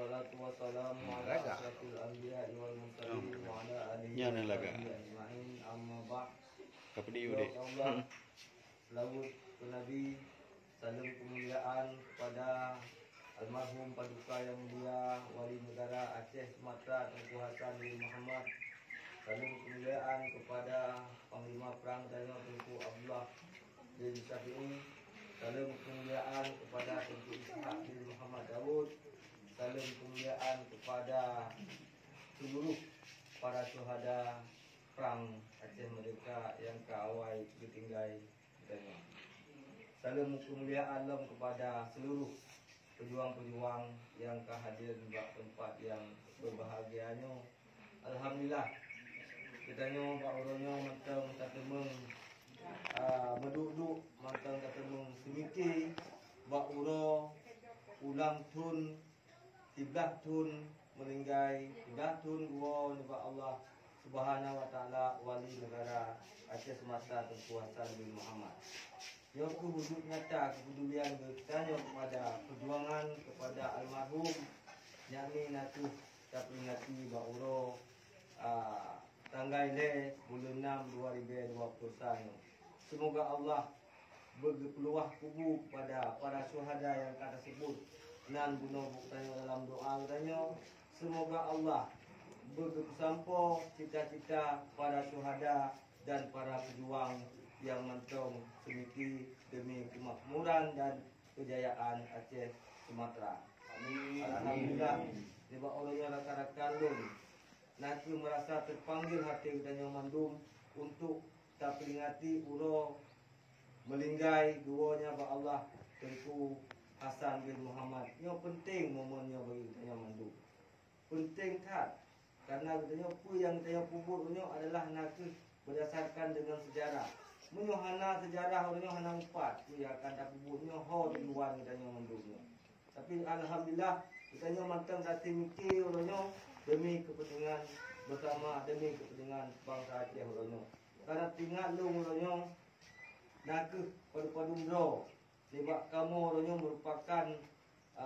wassalatu wassalamu ala asyrafil anbiya'i wal mursalin wa ala alihi wa sahbihi ajma'in, amma ba'd. Allah lawud ke Nabi, salam kemuliaan kepada almarhum paduka yang mulia wali negara Aceh Sumatera Tengku Hassan bin Muhammad. Salam kemuliaan kepada Panglima Perang Danau Tengku Abdullah bin Syafi'i. Salam kemuliaan kepada Tengku Ishaq bin Muhammad Daud. Salam kemuliaan kepada seluruh para syuhada Perang Aceh Merdeka yang keawai ditinggai kita. Salam kemuliaan kepada seluruh pejuang-pejuang yang kehadir di tempat yang berbahagianya. Alhamdulillah, kita nyo Pak Uronyo mantang katemeng meduk-duk mantang katemeng semiki Pak Uro ulang tun 13 tun meninggai 13 tun gua ni Pak Allah Subhanahu wa taala wali negara Aceh Sumatera Tengku Hassan bin Muhammad. Yo ku wujud nyata kepedulian kita kepada perjuangan kepada almarhum yakni natu tapingati Pak Uro tanggal bulan 6 2021. Semoga Allah berpeluah kubu kepada para syuhada yang kata sebut nan bunuh buktanya dalam doa katanya. Semoga Allah berkesampo cita-cita para syuhada dan para pejuang yang mentong semiki demi kemakmuran dan kejayaan Aceh Sumatera. Amin. Alhamdulillah. Sebab orangnya rakan-rakan lun nanti merasa terpanggil hati dan yang mandum untuk kita peringati uro melinggai duanya Pak Allah Tengku Hassan bin Muhammad. Yang penting momennya bagi kita yang mandum. Penting tak? Karena katanya apa yang kita kuburnya adalah nanti berdasarkan dengan sejarah. Menyohana sejarah orangnya hana 4 tu yang akan dapat kuburnya ho di luar kita yang mandumnya. Tapi alhamdulillah kita yang mantang dati mikir orangnya demi kepentingan bersama, demi kepentingan bangsa Aceh orangnya. Karena tinggal lu orangnya nak padu-padu bro. Sebab kamu orangnya merupakan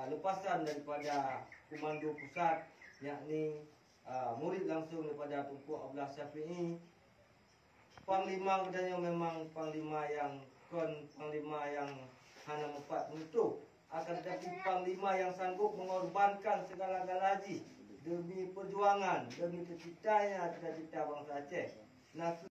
lepasan daripada komando pusat, yakni murid langsung daripada Tengku Abdullah Syafi'i. Panglima katanya memang panglima yang hanya 4 untuk akan tetapi panglima yang sanggup mengorbankan segala-galanya demi perjuangan, demi cita-citanya, cita-cita bangsa Aceh. Nah,